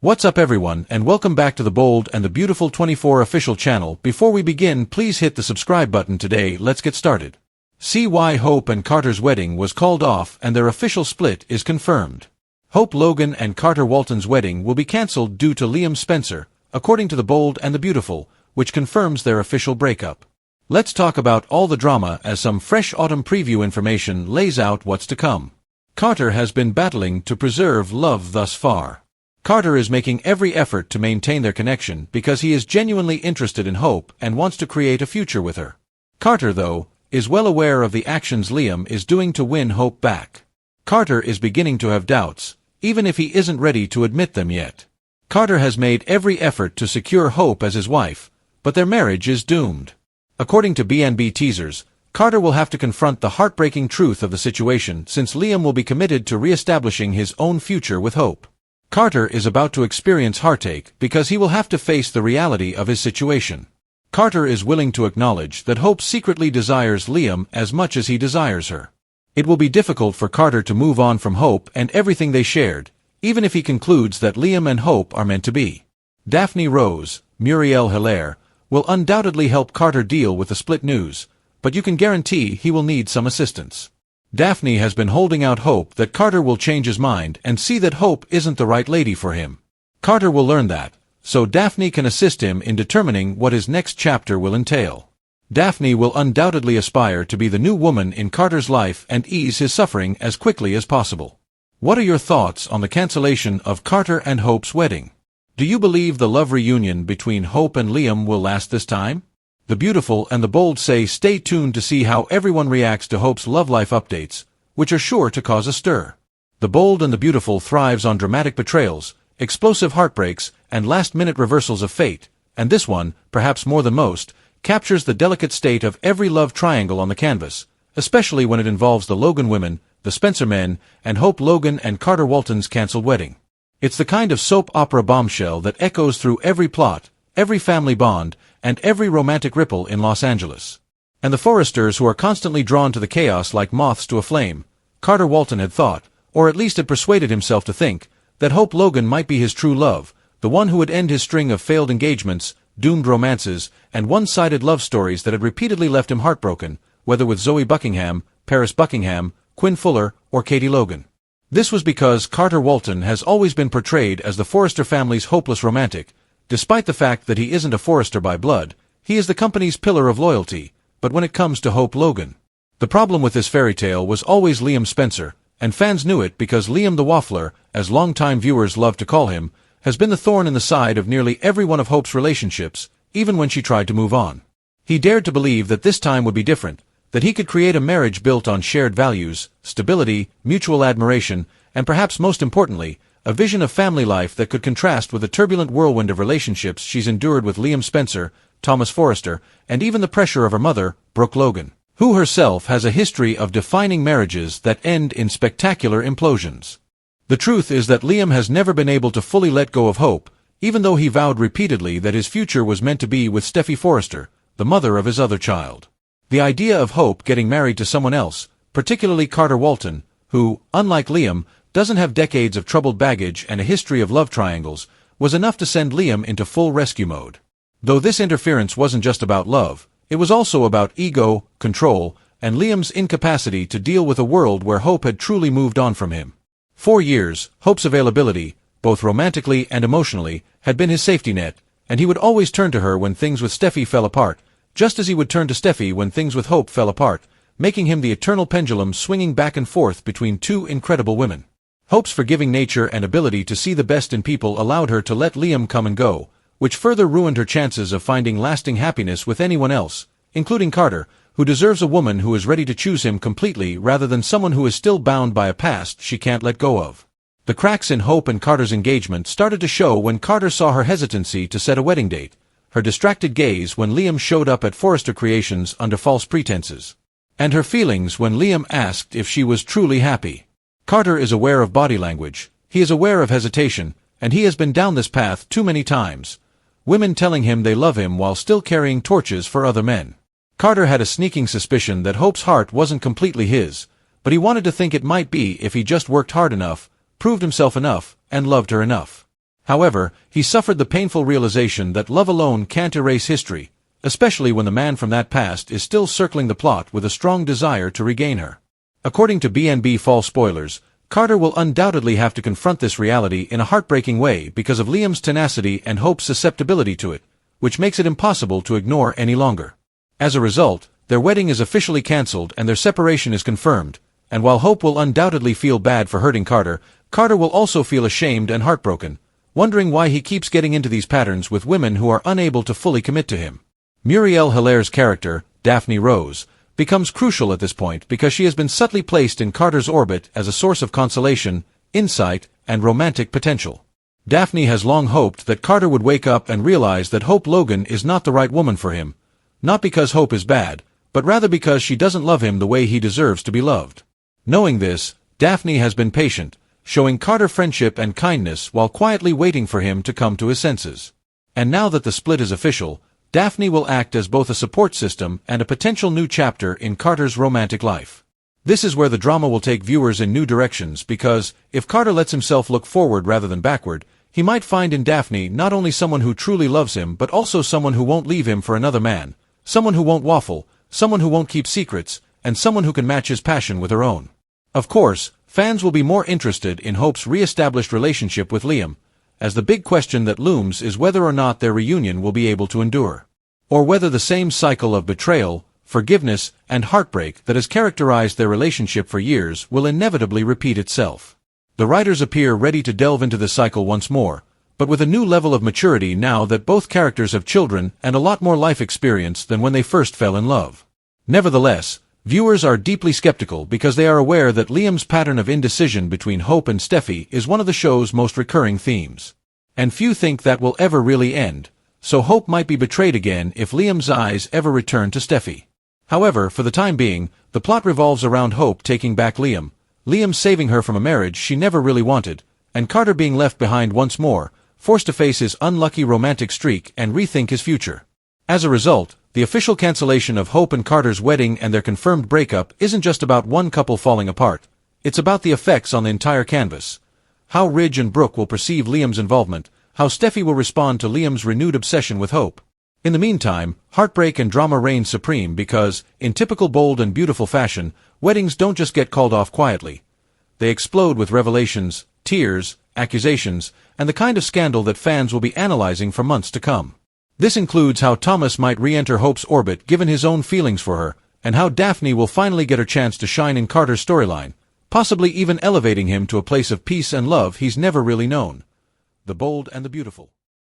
What's up everyone, and welcome back to the Bold and the Beautiful 24 official channel. Before we begin, please hit the subscribe button today. Let's get started. See why Hope and Carter's wedding was called off and their official split is confirmed. Hope Logan and Carter Walton's wedding will be cancelled due to Liam Spencer, according to the Bold and the Beautiful, which confirms their official breakup. Let's talk about all the drama as some fresh autumn preview information lays out what's to come. Carter has been battling to preserve love thus far. Carter is making every effort to maintain their connection because he is genuinely interested in Hope and wants to create a future with her. Carter, though, is well aware of the actions Liam is doing to win Hope back. Carter is beginning to have doubts, even if he isn't ready to admit them yet. Carter has made every effort to secure Hope as his wife, but their marriage is doomed. According to B&B teasers, Carter will have to confront the heartbreaking truth of the situation since Liam will be committed to re-establishing his own future with Hope. Carter is about to experience heartache because he will have to face the reality of his situation. Carter is willing to acknowledge that Hope secretly desires Liam as much as he desires her. It will be difficult for Carter to move on from Hope and everything they shared, even if he concludes that Liam and Hope are meant to be. Daphne Rose, Muriel Hilaire, will undoubtedly help Carter deal with the split news, but you can guarantee he will need some assistance. Daphne has been holding out hope that Carter will change his mind and see that Hope isn't the right lady for him. Carter will learn that, so Daphne can assist him in determining what his next chapter will entail. Daphne will undoubtedly aspire to be the new woman in Carter's life and ease his suffering as quickly as possible. What are your thoughts on the cancellation of Carter and Hope's wedding? Do you believe the love reunion between Hope and Liam will last this time? The Beautiful and the Bold say stay tuned to see how everyone reacts to Hope's love life updates, which are sure to cause a stir. The Bold and the Beautiful thrives on dramatic betrayals, explosive heartbreaks, and last-minute reversals of fate, and this one, perhaps more than most, captures the delicate state of every love triangle on the canvas, especially when it involves the Logan women, the Spencer men, and Hope Logan and Carter Walton's cancelled wedding. It's the kind of soap opera bombshell that echoes through every plot, every family bond, and every romantic ripple in Los Angeles. And the Forresters who are constantly drawn to the chaos like moths to a flame, Carter Walton had thought, or at least had persuaded himself to think, that Hope Logan might be his true love, the one who would end his string of failed engagements, doomed romances, and one-sided love stories that had repeatedly left him heartbroken, whether with Zoe Buckingham, Paris Buckingham, Quinn Fuller, or Katie Logan. This was because Carter Walton has always been portrayed as the Forrester family's hopeless romantic. Despite the fact that he isn't a Forrester by blood, he is the company's pillar of loyalty, but when it comes to Hope Logan. The problem with this fairy tale was always Liam Spencer, and fans knew it because Liam the Waffler, as longtime viewers love to call him, has been the thorn in the side of nearly every one of Hope's relationships, even when she tried to move on. He dared to believe that this time would be different, that he could create a marriage built on shared values, stability, mutual admiration, and perhaps most importantly, a vision of family life that could contrast with the turbulent whirlwind of relationships she's endured with Liam Spencer, Thomas Forrester, and even the pressure of her mother, Brooke Logan, who herself has a history of defining marriages that end in spectacular implosions. The truth is that Liam has never been able to fully let go of Hope, even though he vowed repeatedly that his future was meant to be with Steffi Forrester, the mother of his other child. The idea of Hope getting married to someone else, particularly Carter Walton, who, unlike Liam, doesn't have decades of troubled baggage and a history of love triangles, was enough to send Liam into full rescue mode. Though this interference wasn't just about love, it was also about ego, control, and Liam's incapacity to deal with a world where Hope had truly moved on from him. For years, Hope's availability, both romantically and emotionally, had been his safety net, and he would always turn to her when things with Steffi fell apart, just as he would turn to Steffi when things with Hope fell apart, making him the eternal pendulum swinging back and forth between two incredible women. Hope's forgiving nature and ability to see the best in people allowed her to let Liam come and go, which further ruined her chances of finding lasting happiness with anyone else, including Carter, who deserves a woman who is ready to choose him completely rather than someone who is still bound by a past she can't let go of. The cracks in Hope and Carter's engagement started to show when Carter saw her hesitancy to set a wedding date, her distracted gaze when Liam showed up at Forrester Creations under false pretenses, and her feelings when Liam asked if she was truly happy. Carter is aware of body language, he is aware of hesitation, and he has been down this path too many times. Women telling him they love him while still carrying torches for other men. Carter had a sneaking suspicion that Hope's heart wasn't completely his, but he wanted to think it might be if he just worked hard enough, proved himself enough, and loved her enough. However, he suffered the painful realization that love alone can't erase history, especially when the man from that past is still circling the plot with a strong desire to regain her. According to BNB Fall spoilers, Carter will undoubtedly have to confront this reality in a heartbreaking way because of Liam's tenacity and Hope's susceptibility to it, which makes it impossible to ignore any longer. As a result, their wedding is officially cancelled and their separation is confirmed, and while Hope will undoubtedly feel bad for hurting Carter, Carter will also feel ashamed and heartbroken, wondering why he keeps getting into these patterns with women who are unable to fully commit to him. Muriel Hilaire's character, Daphne Rose, becomes crucial at this point because she has been subtly placed in Carter's orbit as a source of consolation, insight, and romantic potential. Daphne has long hoped that Carter would wake up and realize that Hope Logan is not the right woman for him, not because Hope is bad, but rather because she doesn't love him the way he deserves to be loved. Knowing this, Daphne has been patient, showing Carter friendship and kindness while quietly waiting for him to come to his senses. And now that the split is official, Daphne will act as both a support system and a potential new chapter in Carter's romantic life. This is where the drama will take viewers in new directions because, if Carter lets himself look forward rather than backward, he might find in Daphne not only someone who truly loves him but also someone who won't leave him for another man, someone who won't waffle, someone who won't keep secrets, and someone who can match his passion with her own. Of course, fans will be more interested in Hope's re-established relationship with Liam, as the big question that looms is whether or not their reunion will be able to endure. Or whether the same cycle of betrayal, forgiveness, and heartbreak that has characterized their relationship for years will inevitably repeat itself. The writers appear ready to delve into the cycle once more, but with a new level of maturity now that both characters have children and a lot more life experience than when they first fell in love. Nevertheless, viewers are deeply skeptical because they are aware that Liam's pattern of indecision between Hope and Steffi is one of the show's most recurring themes. And few think that will ever really end, so Hope might be betrayed again if Liam's eyes ever return to Steffi. However, for the time being, the plot revolves around Hope taking back Liam, Liam saving her from a marriage she never really wanted, and Carter being left behind once more, forced to face his unlucky romantic streak and rethink his future. As a result, the official cancellation of Hope and Carter's wedding and their confirmed breakup isn't just about one couple falling apart, it's about the effects on the entire canvas. How Ridge and Brooke will perceive Liam's involvement, how Steffi will respond to Liam's renewed obsession with Hope. In the meantime, heartbreak and drama reign supreme because, in typical bold and beautiful fashion, weddings don't just get called off quietly. They explode with revelations, tears, accusations, and the kind of scandal that fans will be analyzing for months to come. This includes how Thomas might re-enter Hope's orbit given his own feelings for her, and how Daphne will finally get her chance to shine in Carter's storyline, possibly even elevating him to a place of peace and love he's never really known. The Bold and the Beautiful.